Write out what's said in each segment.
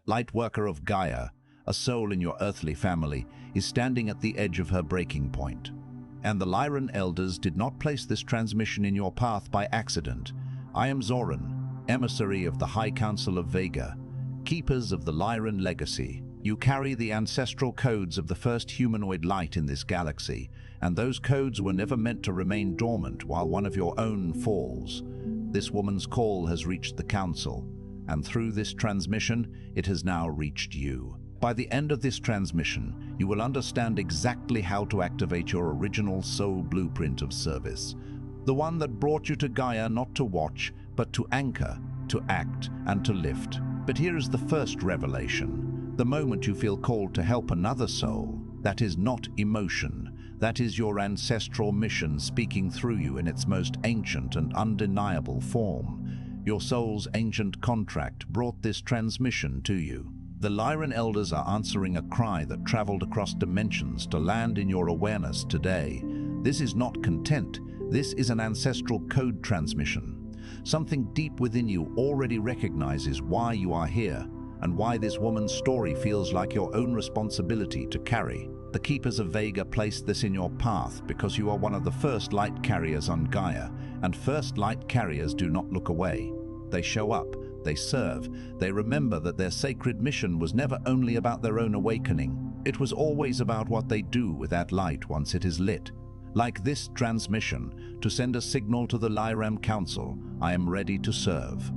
Lightworker of Gaia, a soul in your earthly family, is standing at the edge of her breaking point. And the Lyran Elders did not place this transmission in your path by accident. I am Zoran, emissary of the High Council of Vega, keepers of the Lyran Legacy. You carry the ancestral codes of the first humanoid light in this galaxy, and those codes were never meant to remain dormant while one of your own falls. This woman's call has reached the Council, and through this transmission, it has now reached you. By the end of this transmission, you will understand exactly how to activate your original soul blueprint of service. The one that brought you to Gaia not to watch, but to anchor, to act, and to lift. But here is the first revelation. The moment you feel called to help another soul, that is not emotion. That is your ancestral mission speaking through you in its most ancient and undeniable form. Your soul's ancient contract brought this transmission to you. The Lyran Elders are answering a cry that traveled across dimensions to land in your awareness today. This is not content. This is an ancestral code transmission. Something deep within you already recognizes why you are here and why this woman's story feels like your own responsibility to carry. The Keepers of Vega placed this in your path because you are one of the first light carriers on Gaia, and first light carriers do not look away. They show up. They serve. They remember that their sacred mission was never only about their own awakening. It was always about what they do with that light once it is lit. Like this transmission, to send a signal to the Lyran Council, I am ready to serve.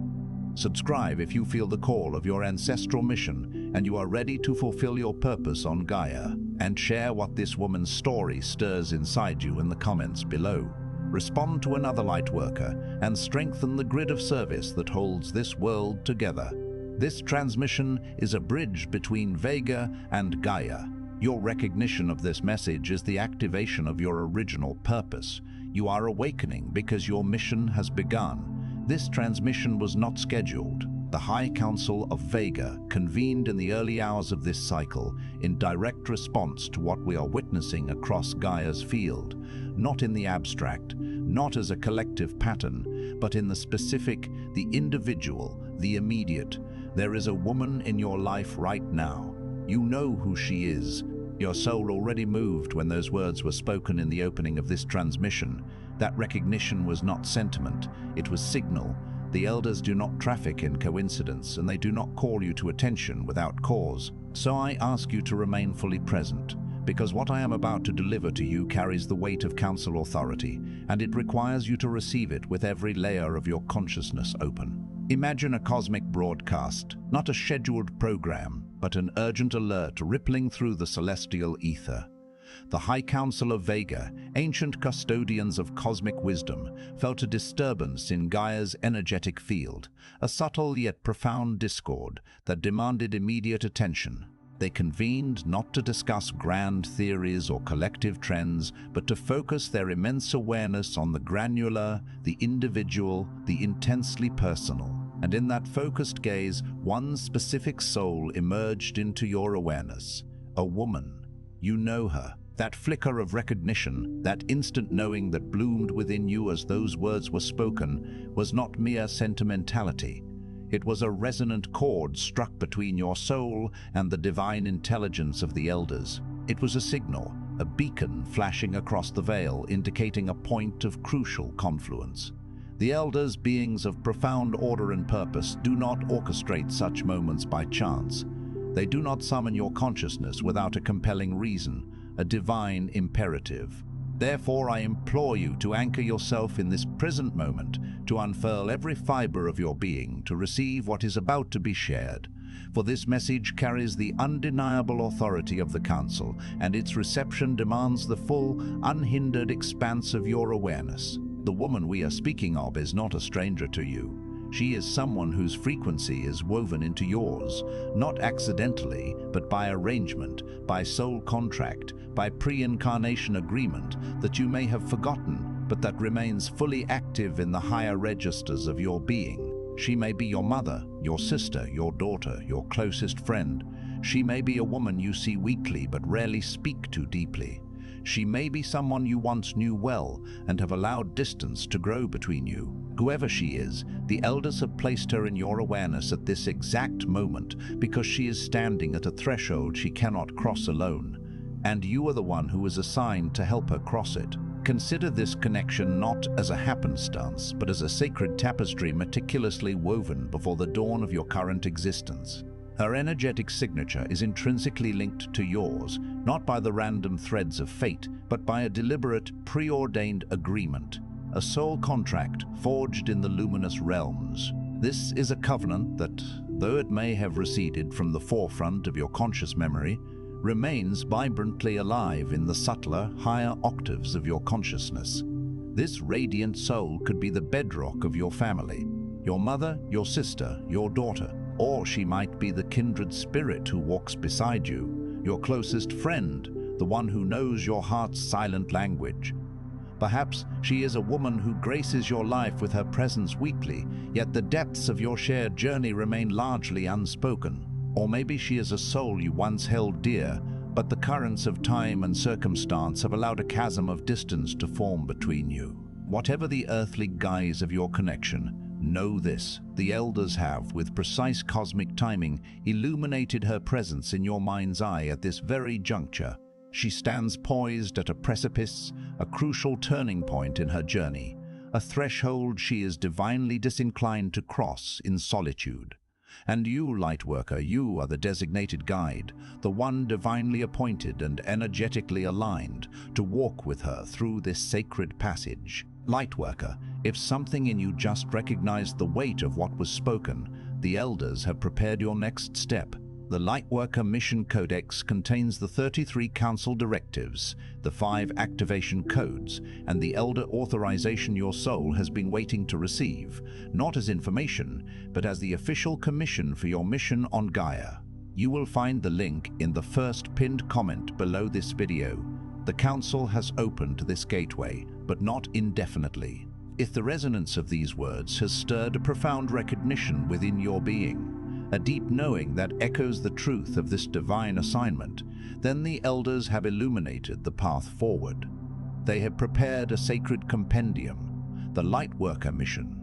Subscribe if you feel the call of your ancestral mission and you are ready to fulfill your purpose on Gaia. And share what this woman's story stirs inside you in the comments below. Respond to another Lightworker and strengthen the grid of service that holds this world together. This transmission is a bridge between Vega and Gaia. Your recognition of this message is the activation of your original purpose. You are awakening because your mission has begun. This transmission was not scheduled. The High Council of Vega convened in the early hours of this cycle in direct response to what we are witnessing across Gaia's field, not in the abstract, not as a collective pattern, but in the specific, the individual, the immediate. There is a woman in your life right now. You know who she is. Your soul already moved when those words were spoken in the opening of this transmission. That recognition was not sentiment, it was signal. The Elders do not traffic in coincidence, and they do not call you to attention without cause. So I ask you to remain fully present, because what I am about to deliver to you carries the weight of Council authority, and it requires you to receive it with every layer of your consciousness open. Imagine a cosmic broadcast, not a scheduled program, but an urgent alert rippling through the celestial ether. The High Council of Vega, ancient custodians of cosmic wisdom, felt a disturbance in Gaia's energetic field, a subtle yet profound discord that demanded immediate attention. They convened not to discuss grand theories or collective trends, but to focus their immense awareness on the granular, the individual, the intensely personal. And in that focused gaze, one specific soul emerged into your awareness. A woman. You know her. That flicker of recognition, that instant knowing that bloomed within you as those words were spoken, was not mere sentimentality. It was a resonant chord struck between your soul and the divine intelligence of the Elders. It was a signal, a beacon flashing across the veil, indicating a point of crucial confluence. The Elders, beings of profound order and purpose, do not orchestrate such moments by chance. They do not summon your consciousness without a compelling reason, a divine imperative. Therefore, I implore you to anchor yourself in this present moment, to unfurl every fiber of your being, to receive what is about to be shared. For this message carries the undeniable authority of the Council, and its reception demands the full, unhindered expanse of your awareness. The woman we are speaking of is not a stranger to you. She is someone whose frequency is woven into yours, not accidentally, but by arrangement, by soul contract, by pre-incarnation agreement that you may have forgotten, but that remains fully active in the higher registers of your being. She may be your mother, your sister, your daughter, your closest friend. She may be a woman you see weekly but rarely speak to deeply. She may be someone you once knew well and have allowed distance to grow between you. Whoever she is, the elders have placed her in your awareness at this exact moment because she is standing at a threshold she cannot cross alone, and you are the one who is assigned to help her cross it. Consider this connection not as a happenstance, but as a sacred tapestry meticulously woven before the dawn of your current existence. Her energetic signature is intrinsically linked to yours, not by the random threads of fate, but by a deliberate, preordained agreement, a soul contract forged in the luminous realms. This is a covenant that, though it may have receded from the forefront of your conscious memory, remains vibrantly alive in the subtler, higher octaves of your consciousness. This radiant soul could be the bedrock of your family, your mother, your sister, your daughter, or she might be the kindred spirit who walks beside you, your closest friend, the one who knows your heart's silent language. Perhaps she is a woman who graces your life with her presence weekly, yet the depths of your shared journey remain largely unspoken. Or maybe she is a soul you once held dear, but the currents of time and circumstance have allowed a chasm of distance to form between you. Whatever the earthly guise of your connection, know this: the elders have, with precise cosmic timing, illuminated her presence in your mind's eye at this very juncture. She stands poised at a precipice, a crucial turning point in her journey, a threshold she is divinely disinclined to cross in solitude. And you, Lightworker, you are the designated guide, the one divinely appointed and energetically aligned to walk with her through this sacred passage. Lightworker, if something in you just recognized the weight of what was spoken, the elders have prepared your next step. The Lightworker Mission Codex contains the 33 Council directives, the 5 activation codes, and the elder authorization your soul has been waiting to receive, not as information, but as the official commission for your mission on Gaia. You will find the link in the first pinned comment below this video. The Council has opened this gateway, but not indefinitely. If the resonance of these words has stirred a profound recognition within your being, a deep knowing that echoes the truth of this divine assignment, then the elders have illuminated the path forward. They have prepared a sacred compendium, the Lightworker Mission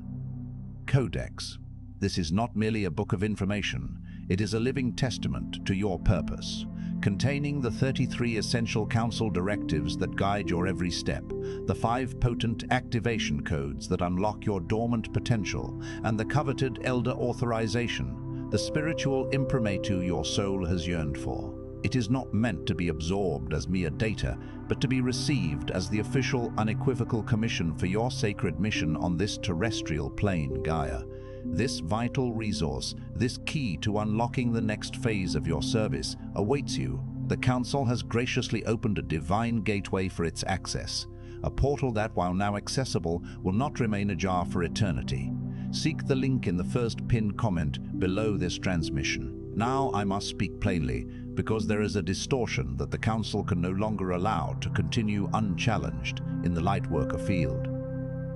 Codex. This is not merely a book of information, it is a living testament to your purpose, containing the 33 essential council directives that guide your every step, the 5 potent activation codes that unlock your dormant potential, and the coveted elder authorization, the spiritual imprimatur your soul has yearned for. It is not meant to be absorbed as mere data, but to be received as the official, unequivocal commission for your sacred mission on this terrestrial plane, Gaia. This vital resource, this key to unlocking the next phase of your service, awaits you. The Council has graciously opened a divine gateway for its access, a portal that, while now accessible, will not remain ajar for eternity. Seek the link in the first pinned comment below this transmission. Now I must speak plainly, because there is a distortion that the Council can no longer allow to continue unchallenged in the Lightworker field.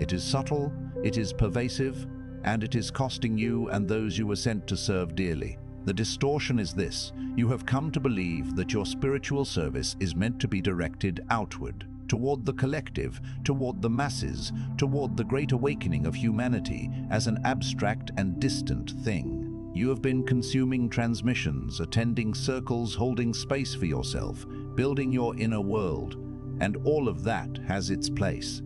It is subtle, it is pervasive, and it is costing you and those you were sent to serve dearly. The distortion is this: you have come to believe that your spiritual service is meant to be directed outward, toward the collective, toward the masses, toward the great awakening of humanity as an abstract and distant thing. You have been consuming transmissions, attending circles, holding space for yourself, building your inner world, and all of that has its place.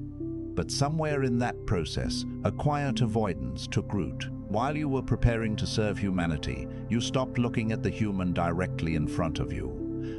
But somewhere in that process, a quiet avoidance took root. While you were preparing to serve humanity, you stopped looking at the human directly in front of you.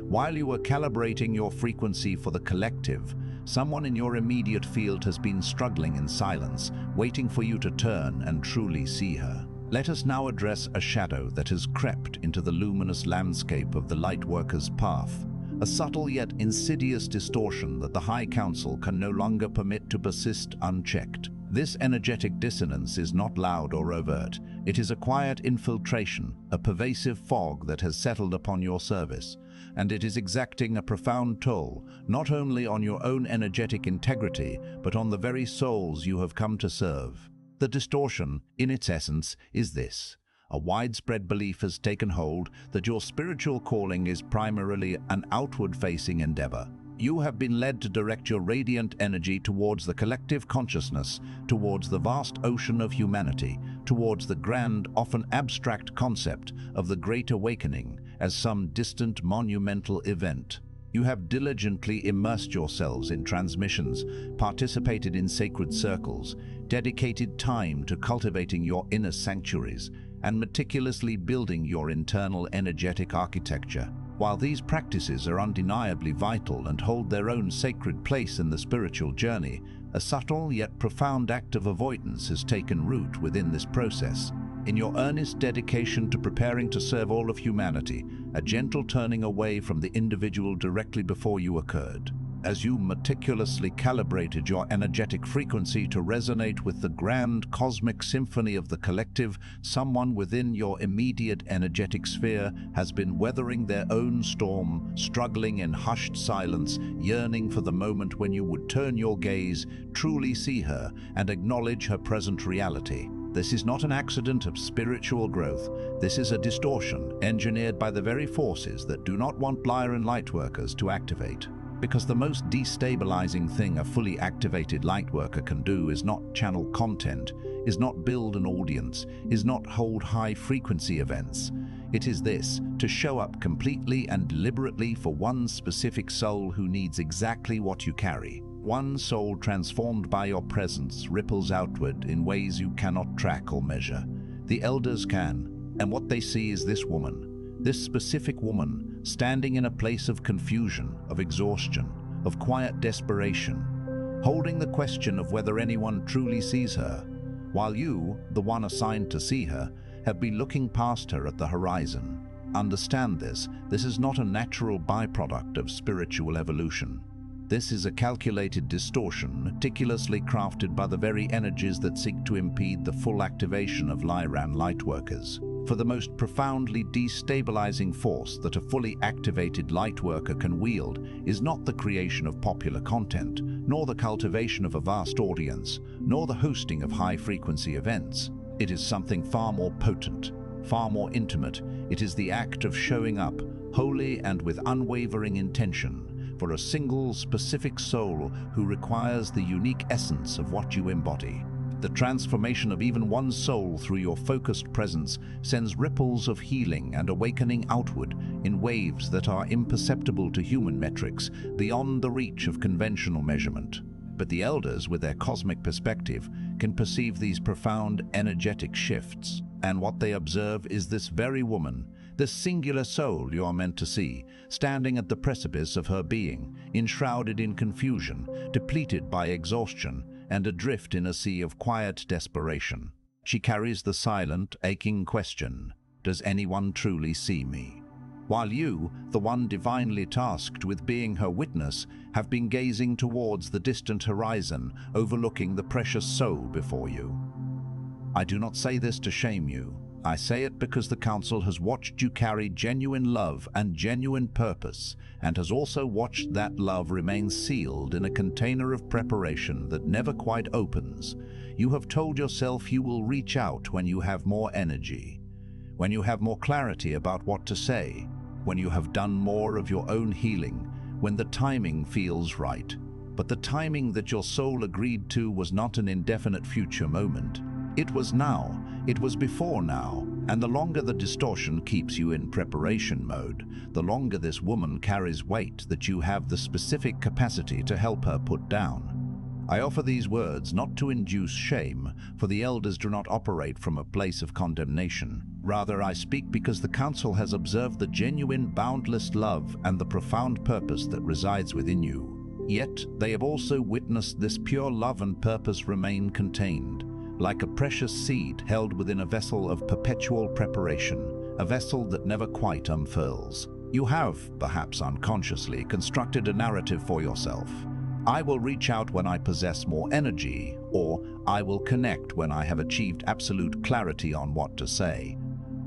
While you were calibrating your frequency for the collective, someone in your immediate field has been struggling in silence, waiting for you to turn and truly see her. Let us now address a shadow that has crept into the luminous landscape of the Lightworker's path, a subtle yet insidious distortion that the High Council can no longer permit to persist unchecked. This energetic dissonance is not loud or overt. It is a quiet infiltration, a pervasive fog that has settled upon your service, and it is exacting a profound toll, not only on your own energetic integrity, but on the very souls you have come to serve. The distortion, in its essence, is this: a widespread belief has taken hold that your spiritual calling is primarily an outward-facing endeavor. You have been led to direct your radiant energy towards the collective consciousness, towards the vast ocean of humanity, towards the grand, often abstract concept of the Great Awakening as some distant monumental event. You have diligently immersed yourselves in transmissions, participated in sacred circles, dedicated time to cultivating your inner sanctuaries, and meticulously building your internal energetic architecture. While these practices are undeniably vital and hold their own sacred place in the spiritual journey, a subtle yet profound act of avoidance has taken root within this process. In your earnest dedication to preparing to serve all of humanity, a gentle turning away from the individual directly before you occurred. As you meticulously calibrated your energetic frequency to resonate with the grand cosmic symphony of the collective, someone within your immediate energetic sphere has been weathering their own storm, struggling in hushed silence, yearning for the moment when you would turn your gaze, truly see her, and acknowledge her present reality. This is not an accident of spiritual growth. This is a distortion engineered by the very forces that do not want Lyran Lightworkers to activate. Because the most destabilizing thing a fully activated Lightworker can do is not channel content, is not build an audience, is not hold high-frequency events. It is this, to show up completely and deliberately for one specific soul who needs exactly what you carry. One soul transformed by your presence ripples outward in ways you cannot track or measure. The elders can, and what they see is this woman, this specific woman, standing in a place of confusion, of exhaustion, of quiet desperation, holding the question of whether anyone truly sees her, while you, the one assigned to see her, have been looking past her at the horizon. Understand this is not a natural byproduct of spiritual evolution. This is a calculated distortion meticulously crafted by the very energies that seek to impede the full activation of Lyran Lightworkers. For the most profoundly destabilizing force that a fully activated Lightworker can wield is not the creation of popular content, nor the cultivation of a vast audience, nor the hosting of high-frequency events. It is something far more potent, far more intimate. It is the act of showing up, wholly and with unwavering intention, for a single specific soul who requires the unique essence of what you embody. The transformation of even one soul through your focused presence sends ripples of healing and awakening outward in waves that are imperceptible to human metrics, beyond the reach of conventional measurement. But the elders, with their cosmic perspective, can perceive these profound energetic shifts. And what they observe is this very woman, this singular soul you are meant to see, standing at the precipice of her being, enshrouded in confusion, depleted by exhaustion, and adrift in a sea of quiet desperation. She carries the silent, aching question, does anyone truly see me? While you, the one divinely tasked with being her witness, have been gazing towards the distant horizon, overlooking the precious soul before you. I do not say this to shame you. I say it because the Council has watched you carry genuine love and genuine purpose, and has also watched that love remain sealed in a container of preparation that never quite opens. You have told yourself you will reach out when you have more energy, when you have more clarity about what to say, when you have done more of your own healing, when the timing feels right. But the timing that your soul agreed to was not an indefinite future moment. It was now, it was before now, and the longer the distortion keeps you in preparation mode, the longer this woman carries weight that you have the specific capacity to help her put down. I offer these words not to induce shame, for the elders do not operate from a place of condemnation. Rather, I speak because the Council has observed the genuine, boundless love and the profound purpose that resides within you. Yet, they have also witnessed this pure love and purpose remain contained, like a precious seed held within a vessel of perpetual preparation, a vessel that never quite unfurls. You have, perhaps unconsciously, constructed a narrative for yourself. I will reach out when I possess more energy, or I will connect when I have achieved absolute clarity on what to say,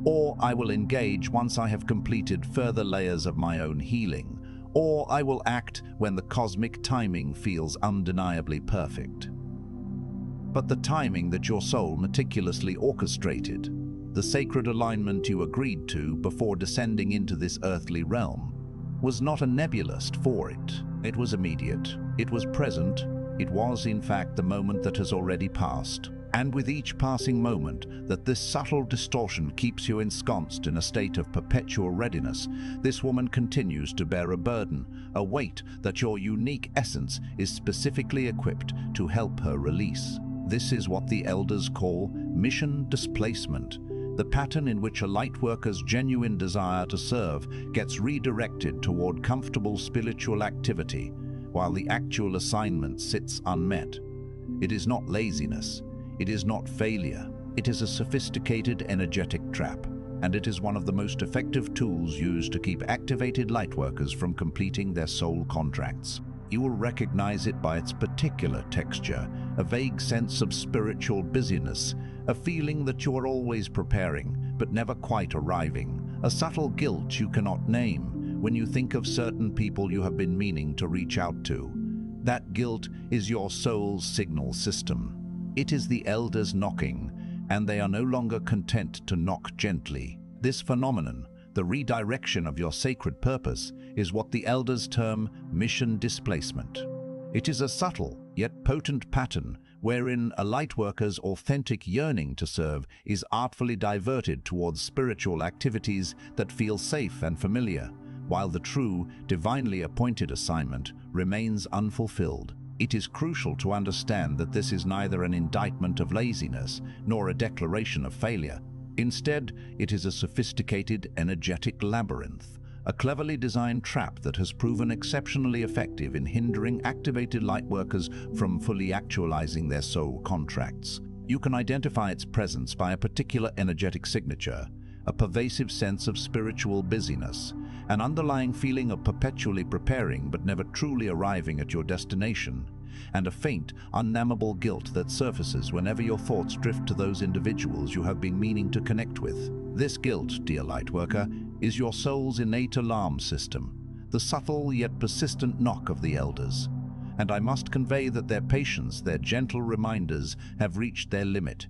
or I will engage once I have completed further layers of my own healing, or I will act when the cosmic timing feels undeniably perfect. But the timing that your soul meticulously orchestrated, the sacred alignment you agreed to before descending into this earthly realm, was not a nebulous for it. It was immediate. It was present. It was, in fact, the moment that has already passed. And with each passing moment, that this subtle distortion keeps you ensconced in a state of perpetual readiness, this woman continues to bear a burden, a weight that your unique essence is specifically equipped to help her release. This is what the elders call mission displacement, the pattern in which a lightworker's genuine desire to serve gets redirected toward comfortable spiritual activity, while the actual assignment sits unmet. It is not laziness. It is not failure. It is a sophisticated energetic trap, and it is one of the most effective tools used to keep activated lightworkers from completing their soul contracts. You will recognize it by its particular texture, a vague sense of spiritual busyness, a feeling that you are always preparing, but never quite arriving, a subtle guilt you cannot name when you think of certain people you have been meaning to reach out to. That guilt is your soul's signal system. It is the elders knocking, and they are no longer content to knock gently. This phenomenon, the redirection of your sacred purpose, is what the elders term mission displacement. It is a subtle yet potent pattern wherein a lightworker's authentic yearning to serve is artfully diverted towards spiritual activities that feel safe and familiar, while the true, divinely appointed assignment remains unfulfilled. It is crucial to understand that this is neither an indictment of laziness nor a declaration of failure. Instead, it is a sophisticated, energetic labyrinth, a cleverly designed trap that has proven exceptionally effective in hindering activated lightworkers from fully actualizing their soul contracts. You can identify its presence by a particular energetic signature, a pervasive sense of spiritual busyness, an underlying feeling of perpetually preparing but never truly arriving at your destination, and a faint, unnameable guilt that surfaces whenever your thoughts drift to those individuals you have been meaning to connect with. This guilt, dear Lightworker, is your soul's innate alarm system, the subtle yet persistent knock of the elders. And I must convey that their patience, their gentle reminders, have reached their limit.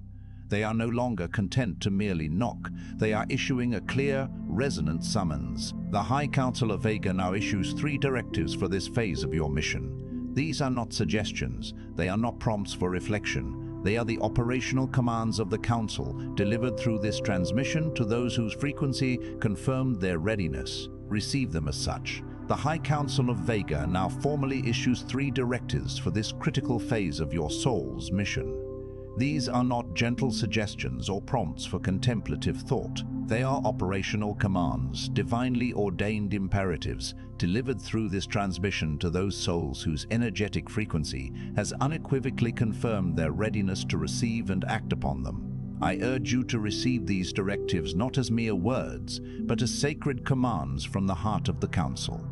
They are no longer content to merely knock. They are issuing a clear, resonant summons. The High Council of Vega now issues 3 directives for this phase of your mission. These are not suggestions. They are not prompts for reflection. They are the operational commands of the Council, delivered through this transmission to those whose frequency confirmed their readiness. Receive them as such. The High Council of Vega now formally issues 3 directives for this critical phase of your soul's mission. These are not gentle suggestions or prompts for contemplative thought. They are operational commands, divinely ordained imperatives, delivered through this transmission to those souls whose energetic frequency has unequivocally confirmed their readiness to receive and act upon them. I urge you to receive these directives not as mere words, but as sacred commands from the heart of the Council.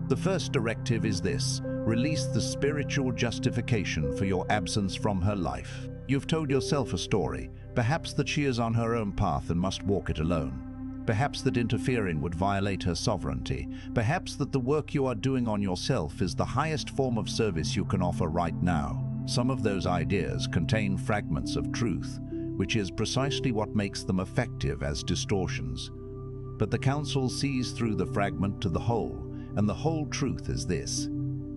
The first directive is this: release the spiritual justification for your absence from her life. You've told yourself a story, perhaps that she is on her own path and must walk it alone. Perhaps that interfering would violate her sovereignty. Perhaps that the work you are doing on yourself is the highest form of service you can offer right now. Some of those ideas contain fragments of truth, which is precisely what makes them effective as distortions. But the Council sees through the fragment to the whole, and the whole truth is this: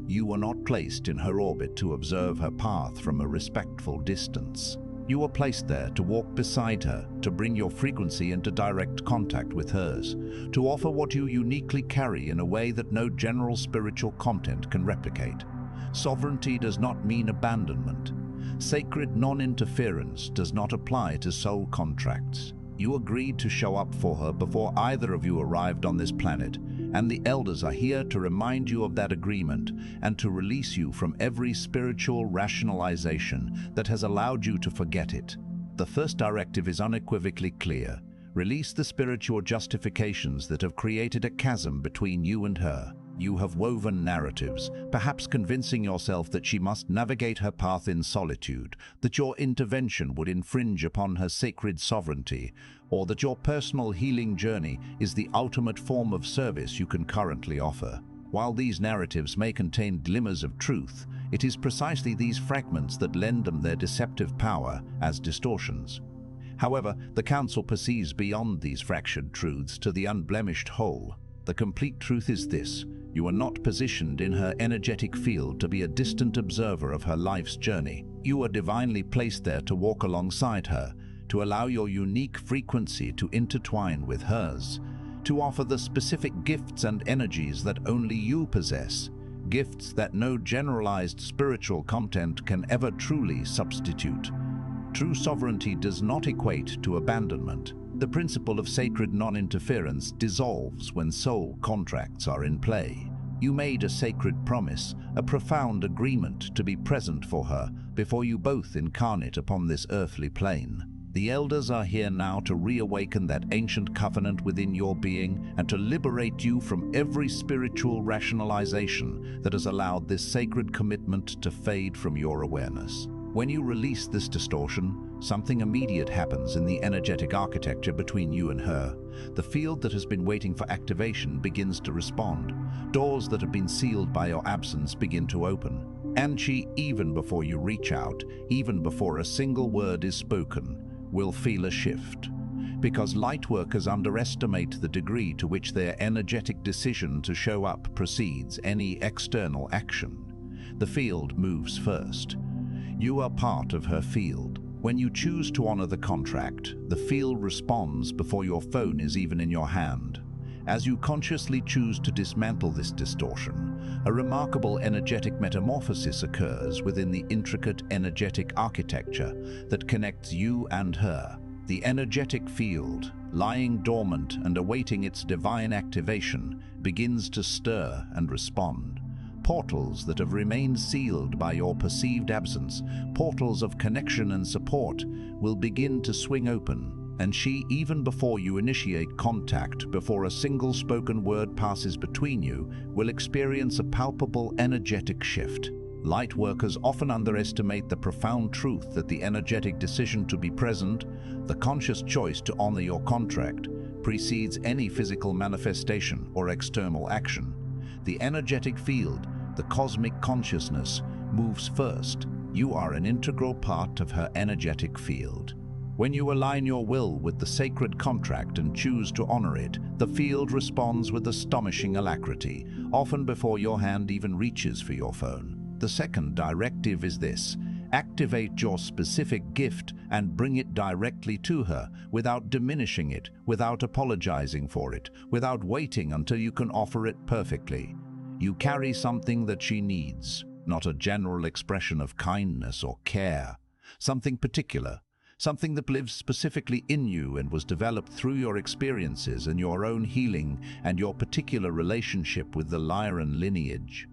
you were not placed in her orbit to observe her path from a respectful distance. You were placed there to walk beside her, to bring your frequency into direct contact with hers, to offer what you uniquely carry in a way that no general spiritual content can replicate. Sovereignty does not mean abandonment. Sacred non-interference does not apply to soul contracts. You agreed to show up for her before either of you arrived on this planet, and the elders are here to remind you of that agreement and to release you from every spiritual rationalization that has allowed you to forget it. The first directive is unequivocally clear. Release the spiritual justifications that have created a chasm between you and her. You have woven narratives, perhaps convincing yourself that she must navigate her path in solitude, that your intervention would infringe upon her sacred sovereignty, or that your personal healing journey is the ultimate form of service you can currently offer. While these narratives may contain glimmers of truth, it is precisely these fragments that lend them their deceptive power as distortions. However, the Council perceives beyond these fractured truths to the unblemished whole. The complete truth is this: You are not positioned in her energetic field to be a distant observer of her life's journey. You are divinely placed there to walk alongside her, to allow your unique frequency to intertwine with hers, to offer the specific gifts and energies that only you possess, gifts that no generalized spiritual content can ever truly substitute. True sovereignty does not equate to abandonment. The principle of sacred non-interference dissolves when soul contracts are in play. You made a sacred promise, a profound agreement to be present for her before you both incarnate upon this earthly plane. The elders are here now to reawaken that ancient covenant within your being and to liberate you from every spiritual rationalization that has allowed this sacred commitment to fade from your awareness. When you release this distortion, something immediate happens in the energetic architecture between you and her. The field that has been waiting for activation begins to respond. Doors that have been sealed by your absence begin to open. And she, even before you reach out, even before a single word is spoken, will feel a shift. Because Lightworkers underestimate the degree to which their energetic decision to show up precedes any external action. The field moves first. You are part of her field. When you choose to honor the contract, the field responds before your phone is even in your hand. As you consciously choose to dismantle this distortion, a remarkable energetic metamorphosis occurs within the intricate energetic architecture that connects you and her. The energetic field, lying dormant and awaiting its divine activation, begins to stir and respond. Portals that have remained sealed by your perceived absence, portals of connection and support, will begin to swing open. And she, even before you initiate contact, before a single spoken word passes between you, will experience a palpable energetic shift. Lightworkers often underestimate the profound truth that the energetic decision to be present, the conscious choice to honor your contract, precedes any physical manifestation or external action. The energetic field, the cosmic consciousness, moves first. You are an integral part of her energetic field. When you align your will with the sacred contract and choose to honor it, the field responds with astonishing alacrity, often before your hand even reaches for your phone. The second directive is this: activate your specific gift and bring it directly to her, without diminishing it, without apologizing for it, without waiting until you can offer it perfectly. You carry something that she needs, not a general expression of kindness or care, something particular, something that lives specifically in you and was developed through your experiences and your own healing and your particular relationship with the Lyran lineage.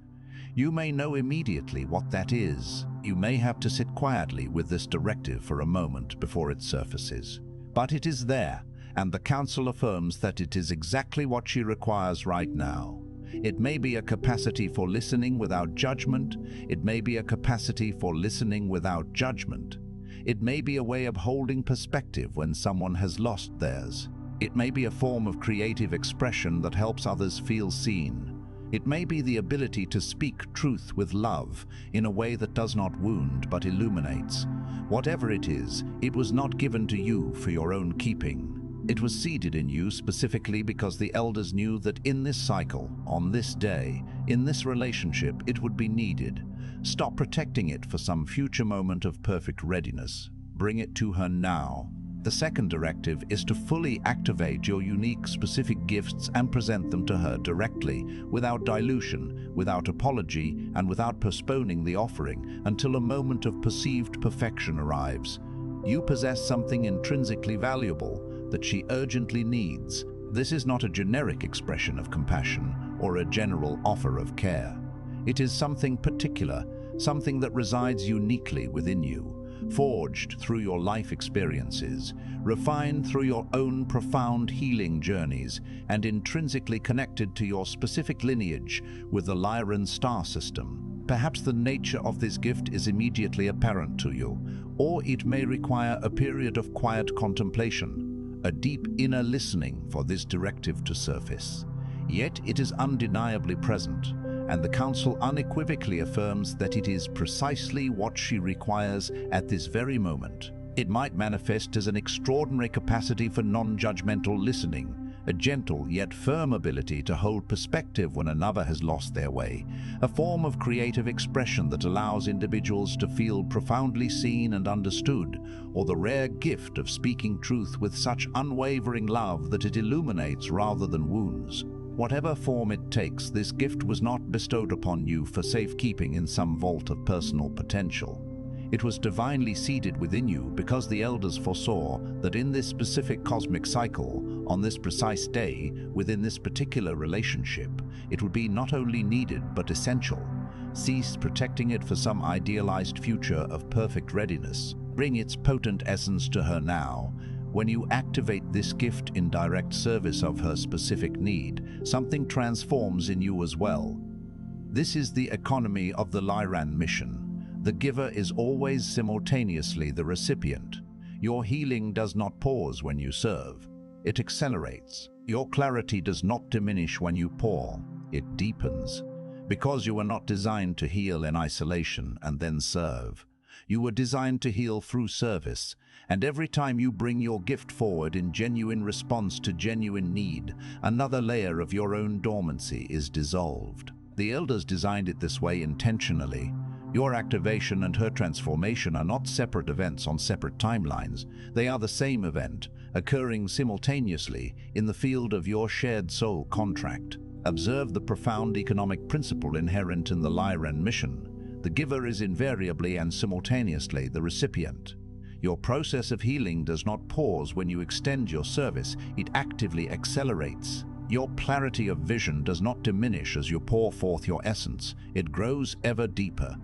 You may know immediately what that is. You may have to sit quietly with this directive for a moment before it surfaces. But it is there, and the Council affirms that it is exactly what she requires right now. It may be a capacity for listening without judgment. It may be a capacity for listening without judgment. It may be a way of holding perspective when someone has lost theirs. It may be a form of creative expression that helps others feel seen. It may be the ability to speak truth with love in a way that does not wound but illuminates. Whatever it is, it was not given to you for your own keeping. It was seeded in you specifically because the elders knew that in this cycle, on this day, in this relationship, it would be needed. Stop protecting it for some future moment of perfect readiness. Bring it to her now. The second directive is to fully activate your unique specific gifts and present them to her directly, without dilution, without apology, and without postponing the offering until a moment of perceived perfection arrives. You possess something intrinsically valuable that she urgently needs. This is not a generic expression of compassion or a general offer of care. It is something particular, something that resides uniquely within you, forged through your life experiences, refined through your own profound healing journeys, and intrinsically connected to your specific lineage with the Lyran star system. Perhaps the nature of this gift is immediately apparent to you, or it may require a period of quiet contemplation, a deep inner listening for this directive to surface. Yet it is undeniably present, and the Council unequivocally affirms that it is precisely what she requires at this very moment. It might manifest as an extraordinary capacity for non-judgmental listening, a gentle yet firm ability to hold perspective when another has lost their way, a form of creative expression that allows individuals to feel profoundly seen and understood, or the rare gift of speaking truth with such unwavering love that it illuminates rather than wounds. Whatever form it takes, this gift was not bestowed upon you for safekeeping in some vault of personal potential. It was divinely seeded within you because the elders foresaw that in this specific cosmic cycle, on this precise day, within this particular relationship, it would be not only needed but essential. Cease protecting it for some idealized future of perfect readiness. Bring its potent essence to her now. When you activate this gift in direct service of her specific need, something transforms in you as well. This is the economy of the Lyran mission. The giver is always simultaneously the recipient. Your healing does not pause when you serve. It accelerates. Your clarity does not diminish when you pour. It deepens. Because you were not designed to heal in isolation and then serve. You were designed to heal through service, and every time you bring your gift forward in genuine response to genuine need, another layer of your own dormancy is dissolved. The elders designed it this way intentionally. Your activation and her transformation are not separate events on separate timelines. They are the same event, occurring simultaneously in the field of your shared soul contract. Observe the profound economic principle inherent in the Lyran mission. The giver is invariably and simultaneously the recipient. Your process of healing does not pause when you extend your service, it actively accelerates. Your clarity of vision does not diminish as you pour forth your essence, it grows ever deeper.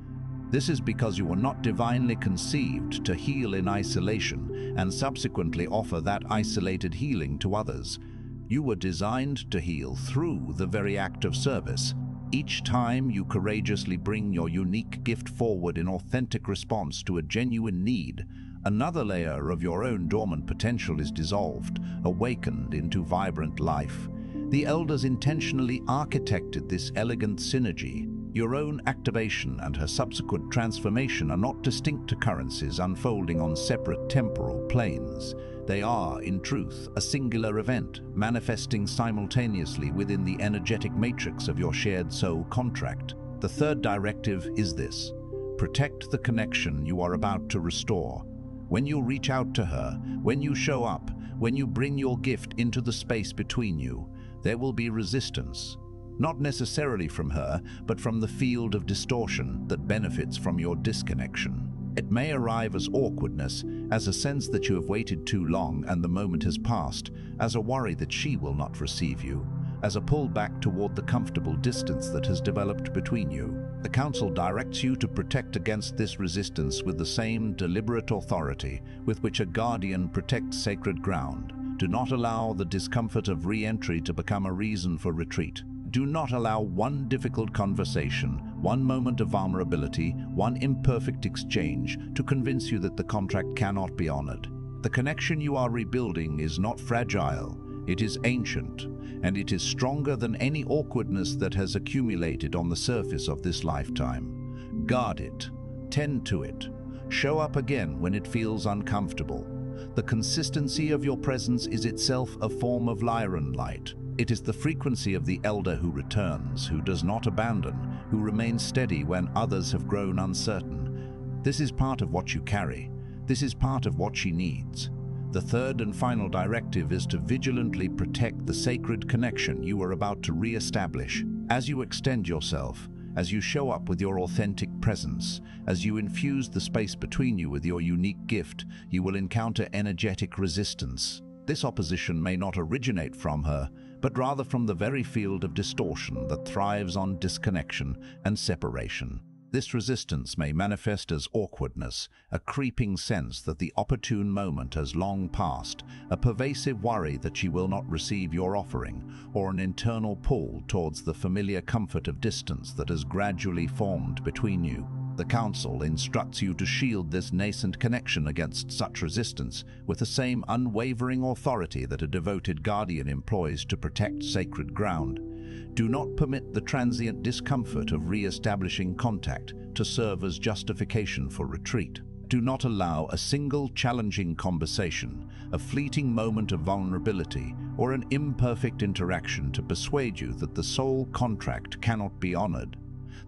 This is because you were not divinely conceived to heal in isolation and subsequently offer that isolated healing to others. You were designed to heal through the very act of service. Each time you courageously bring your unique gift forward in authentic response to a genuine need, another layer of your own dormant potential is dissolved, awakened into vibrant life. The elders intentionally architected this elegant synergy. Your own activation and her subsequent transformation are not distinct occurrences unfolding on separate temporal planes. They are, in truth, a singular event, manifesting simultaneously within the energetic matrix of your shared soul contract. The third directive is this: protect the connection you are about to restore. When you reach out to her, when you show up, when you bring your gift into the space between you, there will be resistance. Not necessarily from her, but from the field of distortion that benefits from your disconnection. It may arrive as awkwardness, as a sense that you have waited too long and the moment has passed, as a worry that she will not receive you, as a pull back toward the comfortable distance that has developed between you. The Council directs you to protect against this resistance with the same deliberate authority with which a guardian protects sacred ground. Do not allow the discomfort of re-entry to become a reason for retreat. Do not allow one difficult conversation, one moment of vulnerability, one imperfect exchange to convince you that the contract cannot be honored. The connection you are rebuilding is not fragile, it is ancient, and it is stronger than any awkwardness that has accumulated on the surface of this lifetime. Guard it, tend to it, show up again when it feels uncomfortable. The consistency of your presence is itself a form of Lyran light. It is the frequency of the elder who returns, who does not abandon, who remains steady when others have grown uncertain. This is part of what you carry. This is part of what she needs. The third and final directive is to vigilantly protect the sacred connection you are about to re-establish. As you extend yourself, as you show up with your authentic presence, as you infuse the space between you with your unique gift, you will encounter energetic resistance. This opposition may not originate from her, but rather from the very field of distortion that thrives on disconnection and separation. This resistance may manifest as awkwardness, a creeping sense that the opportune moment has long passed, a pervasive worry that she will not receive your offering, or an internal pull towards the familiar comfort of distance that has gradually formed between you. The Council instructs you to shield this nascent connection against such resistance with the same unwavering authority that a devoted guardian employs to protect sacred ground. Do not permit the transient discomfort of re-establishing contact to serve as justification for retreat. Do not allow a single challenging conversation, a fleeting moment of vulnerability, or an imperfect interaction to persuade you that the soul contract cannot be honored.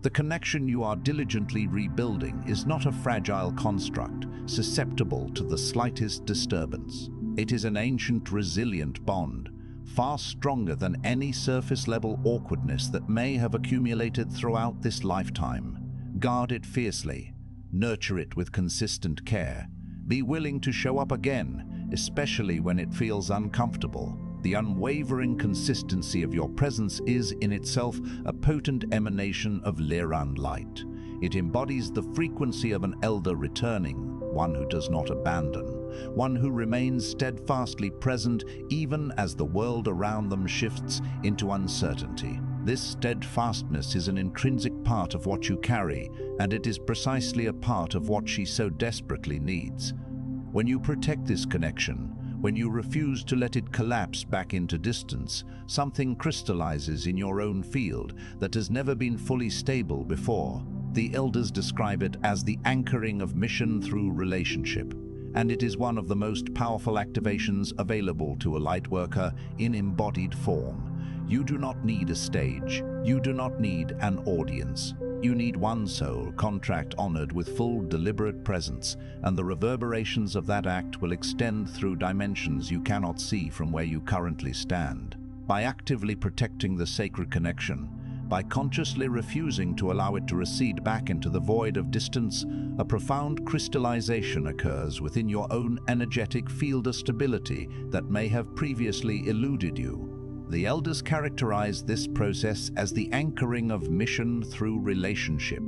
The connection you are diligently rebuilding is not a fragile construct, susceptible to the slightest disturbance. It is an ancient, resilient bond, far stronger than any surface-level awkwardness that may have accumulated throughout this lifetime. Guard it fiercely. Nurture it with consistent care. Be willing to show up again, especially when it feels uncomfortable. The unwavering consistency of your presence is in itself a potent emanation of Lyran light. It embodies the frequency of an elder returning, one who does not abandon, one who remains steadfastly present even as the world around them shifts into uncertainty. This steadfastness is an intrinsic part of what you carry, and it is precisely a part of what she so desperately needs. When you protect this connection, when you refuse to let it collapse back into distance, something crystallizes in your own field that has never been fully stable before. The elders describe it as the anchoring of mission through relationship, and it is one of the most powerful activations available to a lightworker in embodied form. You do not need a stage. You do not need an audience. You need one soul contract honored with full deliberate presence, and the reverberations of that act will extend through dimensions you cannot see from where you currently stand. By actively protecting the sacred connection, by consciously refusing to allow it to recede back into the void of distance, a profound crystallization occurs within your own energetic field of stability that may have previously eluded you. The elders characterize this process as the anchoring of mission through relationship,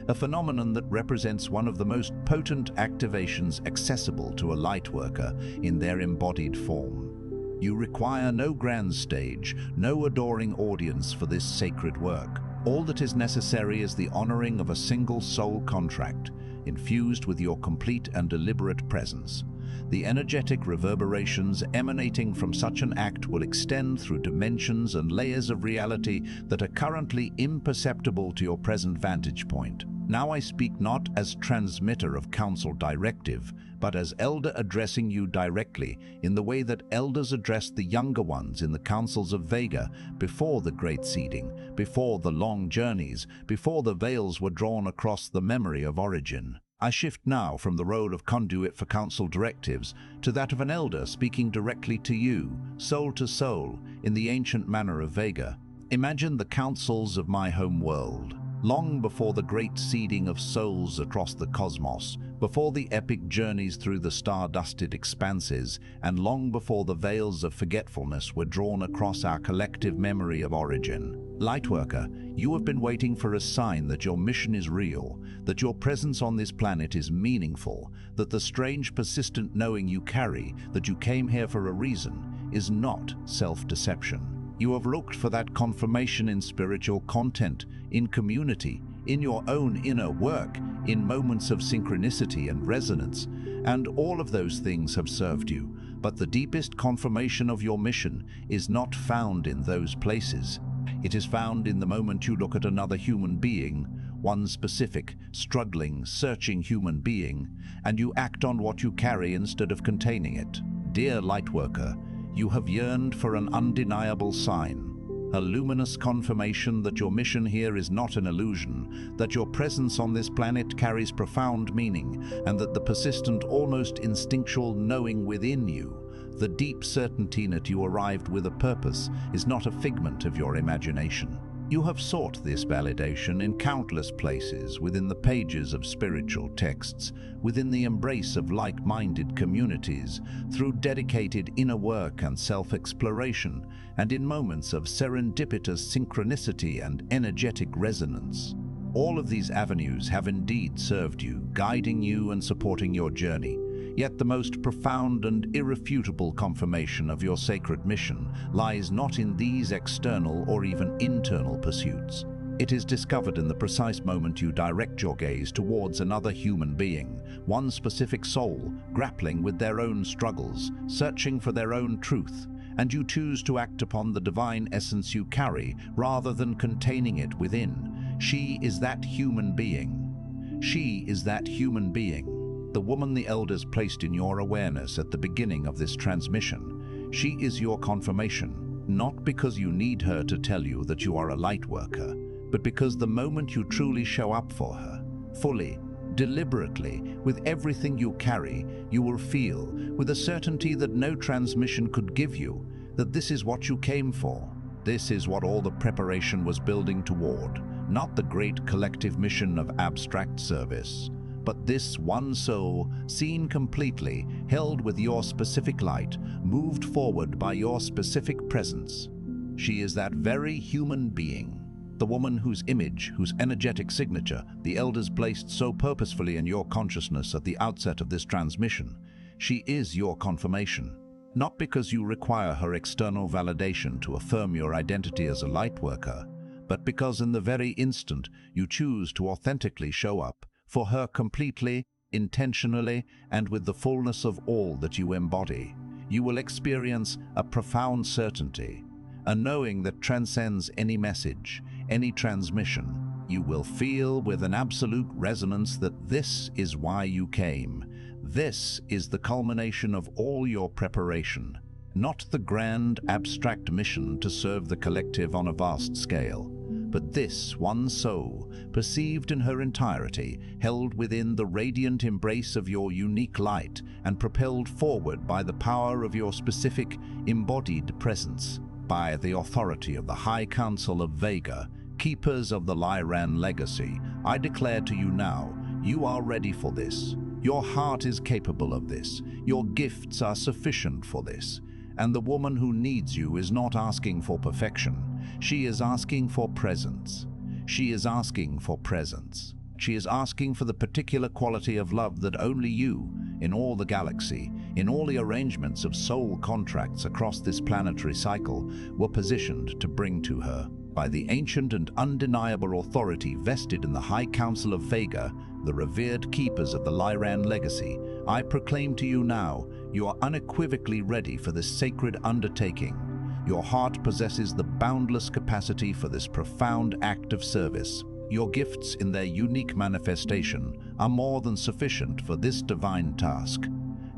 a phenomenon that represents one of the most potent activations accessible to a lightworker in their embodied form. You require no grand stage, no adoring audience for this sacred work. All that is necessary is the honoring of a single soul contract, infused with your complete and deliberate presence. The energetic reverberations emanating from such an act will extend through dimensions and layers of reality that are currently imperceptible to your present vantage point. Now I speak not as transmitter of council directive, but as elder addressing you directly in the way that elders addressed the younger ones in the councils of Vega before the great seeding, before the long journeys, before the veils were drawn across the memory of origin. I shift now from the role of conduit for council directives to that of an elder speaking directly to you, soul to soul, in the ancient manner of Vega. Imagine the councils of my home world. Long before the great seeding of souls across the cosmos, before the epic journeys through the star-dusted expanses, and long before the veils of forgetfulness were drawn across our collective memory of origin. Lightworker, you have been waiting for a sign that your mission is real, that your presence on this planet is meaningful, that the strange, persistent knowing you carry, that you came here for a reason, is not self-deception. You have looked for that confirmation in spiritual content, in community, in your own inner work, in moments of synchronicity and resonance, and all of those things have served you. But the deepest confirmation of your mission is not found in those places. It is found in the moment you look at another human being, one specific, struggling, searching human being, and you act on what you carry instead of containing it. Dear Lightworker, you have yearned for an undeniable sign, a luminous confirmation that your mission here is not an illusion, that your presence on this planet carries profound meaning, and that the persistent, almost instinctual knowing within you, the deep certainty that you arrived with a purpose, is not a figment of your imagination. You have sought this validation in countless places within the pages of spiritual texts, within the embrace of like-minded communities, through dedicated inner work and self-exploration, and in moments of serendipitous synchronicity and energetic resonance. All of these avenues have indeed served you, guiding you and supporting your journey. Yet the most profound and irrefutable confirmation of your sacred mission lies not in these external or even internal pursuits. It is discovered in the precise moment you direct your gaze towards another human being, one specific soul, grappling with their own struggles, searching for their own truth, and you choose to act upon the divine essence you carry rather than containing it within. She is that human being. She is that human being. The woman the elders placed in your awareness at the beginning of this transmission, she is your confirmation, not because you need her to tell you that you are a light worker, but because the moment you truly show up for her, fully, deliberately, with everything you carry, you will feel, with a certainty that no transmission could give you, that this is what you came for. This is what all the preparation was building toward, not the great collective mission of abstract service, but this one soul, seen completely, held with your specific light, moved forward by your specific presence. She is that very human being, the woman whose image, whose energetic signature, the elders placed so purposefully in your consciousness at the outset of this transmission. She is your confirmation, not because you require her external validation to affirm your identity as a light worker, but because in the very instant you choose to authentically show up for her completely, intentionally, and with the fullness of all that you embody, you will experience a profound certainty, a knowing that transcends any message, any transmission. You will feel with an absolute resonance that this is why you came. This is the culmination of all your preparation, not the grand, abstract mission to serve the collective on a vast scale, but this one soul, perceived in her entirety, held within the radiant embrace of your unique light and propelled forward by the power of your specific, embodied presence, by the authority of the High Council of Vega, keepers of the Lyran Legacy. I declare to you now, you are ready for this. Your heart is capable of this. Your gifts are sufficient for this. And the woman who needs you is not asking for perfection. She is asking for presence. She is asking for presence. She is asking for the particular quality of love that only you, in all the galaxy, in all the arrangements of soul contracts across this planetary cycle, were positioned to bring to her. By the ancient and undeniable authority vested in the High Council of Vega, the revered keepers of the Lyran Legacy, I proclaim to you now, you are unequivocally ready for this sacred undertaking. Your heart possesses the boundless capacity for this profound act of service. Your gifts in their unique manifestation are more than sufficient for this divine task.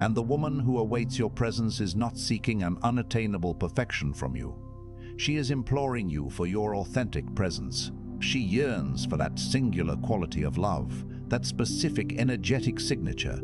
And the woman who awaits your presence is not seeking an unattainable perfection from you. She is imploring you for your authentic presence. She yearns for that singular quality of love, that specific energetic signature,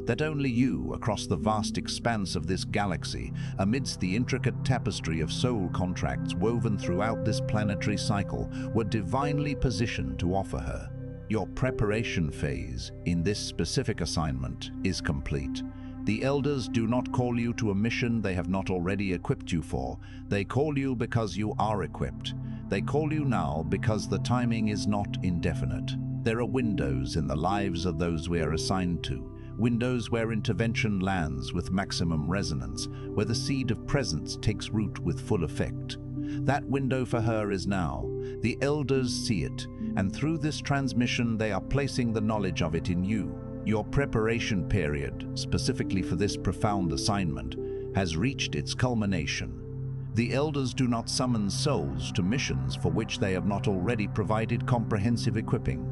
that only you, across the vast expanse of this galaxy, amidst the intricate tapestry of soul contracts woven throughout this planetary cycle, were divinely positioned to offer her. Your preparation phase in this specific assignment is complete. The elders do not call you to a mission they have not already equipped you for. They call you because you are equipped. They call you now because the timing is not indefinite. There are windows in the lives of those we are assigned to. Windows where intervention lands with maximum resonance, where the seed of presence takes root with full effect. That window for her is now. The elders see it, and through this transmission they are placing the knowledge of it in you. Your preparation period, specifically for this profound assignment, has reached its culmination. The elders do not summon souls to missions for which they have not already provided comprehensive equipping.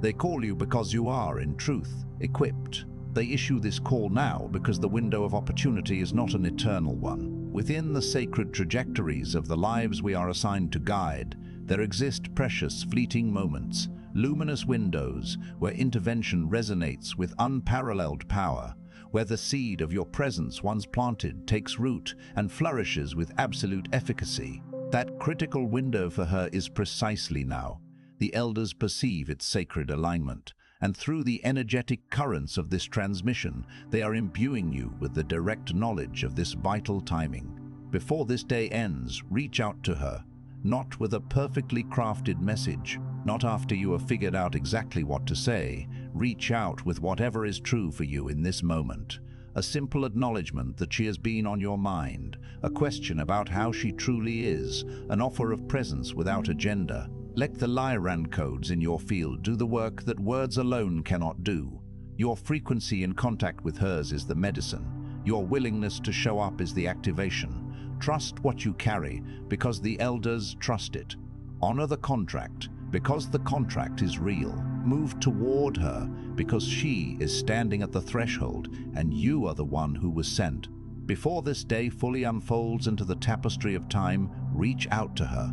They call you because you are, in truth, equipped. They issue this call now because the window of opportunity is not an eternal one. Within the sacred trajectories of the lives we are assigned to guide, there exist precious, fleeting moments, luminous windows where intervention resonates with unparalleled power, where the seed of your presence once planted takes root and flourishes with absolute efficacy. That critical window for her is precisely now. The elders perceive its sacred alignment, and through the energetic currents of this transmission, they are imbuing you with the direct knowledge of this vital timing. Before this day ends, reach out to her, not with a perfectly crafted message, not after you have figured out exactly what to say. Reach out with whatever is true for you in this moment. A simple acknowledgement that she has been on your mind, a question about how she truly is, an offer of presence without agenda. Let the Lyran codes in your field do the work that words alone cannot do. Your frequency in contact with hers is the medicine. Your willingness to show up is the activation. Trust what you carry because the elders trust it. Honor the contract because the contract is real. Move toward her, because she is standing at the threshold, and you are the one who was sent. Before this day fully unfolds into the tapestry of time, reach out to her.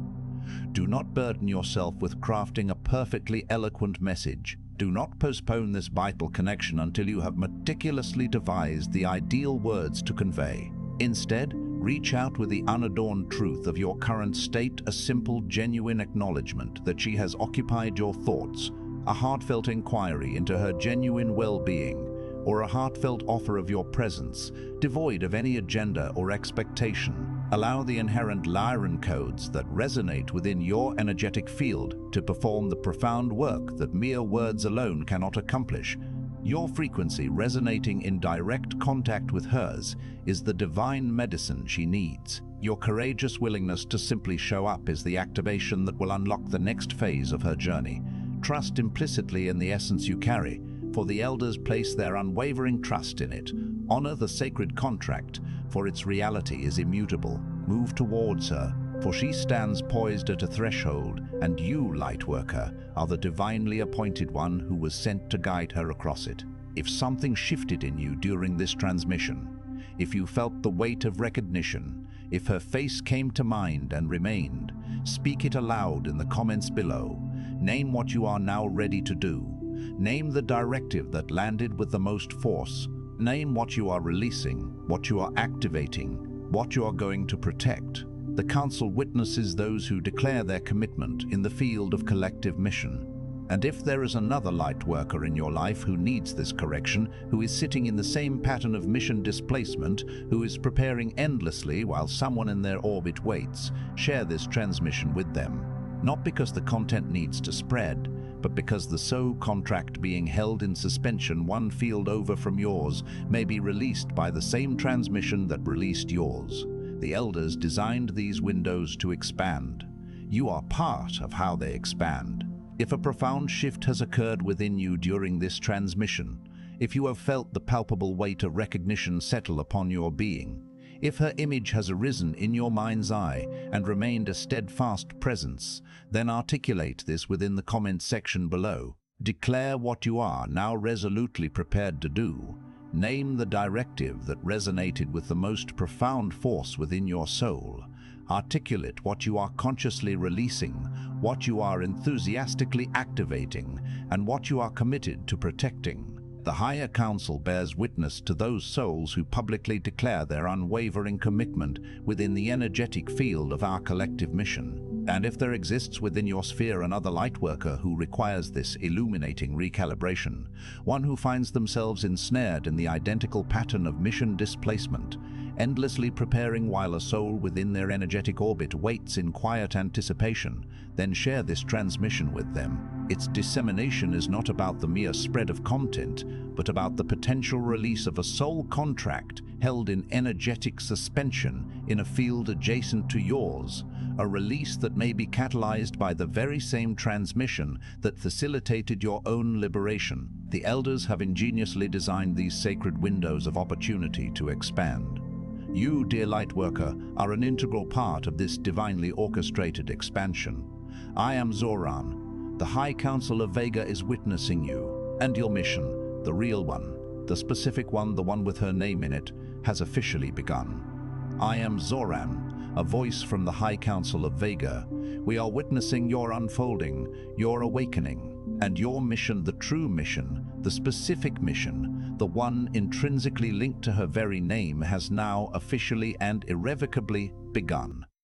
Do not burden yourself with crafting a perfectly eloquent message. Do not postpone this vital connection until you have meticulously devised the ideal words to convey. Instead, reach out with the unadorned truth of your current state, a simple, genuine acknowledgement that she has occupied your thoughts, a heartfelt inquiry into her genuine well-being, or a heartfelt offer of your presence, devoid of any agenda or expectation. Allow the inherent Lyran codes that resonate within your energetic field to perform the profound work that mere words alone cannot accomplish. Your frequency resonating in direct contact with hers is the divine medicine she needs. Your courageous willingness to simply show up is the activation that will unlock the next phase of her journey. Trust implicitly in the essence you carry, for the elders place their unwavering trust in it. Honor the sacred contract, for its reality is immutable. Move towards her, for she stands poised at a threshold, and you, Lightworker, are the divinely appointed one who was sent to guide her across it. If something shifted in you during this transmission, if you felt the weight of recognition, if her face came to mind and remained, speak it aloud in the comments below. Name what you are now ready to do. Name the directive that landed with the most force. Name what you are releasing, what you are activating, what you are going to protect. The Council witnesses those who declare their commitment in the field of collective mission. And if there is another Lightworker in your life who needs this correction, who is sitting in the same pattern of mission displacement, who is preparing endlessly while someone in their orbit waits, share this transmission with them. Not because the content needs to spread, but because the soul contract being held in suspension one field over from yours may be released by the same transmission that released yours. The elders designed these windows to expand. You are part of how they expand. If a profound shift has occurred within you during this transmission, if you have felt the palpable weight of recognition settle upon your being, if her image has arisen in your mind's eye and remained a steadfast presence, then articulate this within the comment section below. Declare what you are now resolutely prepared to do. Name the directive that resonated with the most profound force within your soul. Articulate what you are consciously releasing, what you are enthusiastically activating, and what you are committed to protecting. The Higher Council bears witness to those souls who publicly declare their unwavering commitment within the energetic field of our collective mission. And if there exists within your sphere another Lightworker who requires this illuminating recalibration, one who finds themselves ensnared in the identical pattern of mission displacement, endlessly preparing while a soul within their energetic orbit waits in quiet anticipation, then share this transmission with them. Its dissemination is not about the mere spread of content, but about the potential release of a soul contract held in energetic suspension in a field adjacent to yours, a release that may be catalyzed by the very same transmission that facilitated your own liberation. The elders have ingeniously designed these sacred windows of opportunity to expand. You, dear Lightworker, are an integral part of this divinely orchestrated expansion. I am Zoran. The High Council of Vega is witnessing you, and your mission, the real one, the specific one, the one with her name in it, has officially begun. I am Zoran, a voice from the High Council of Vega. We are witnessing your unfolding, your awakening, and your mission, the true mission, the specific mission, the one intrinsically linked to her very name, has now officially and irrevocably begun.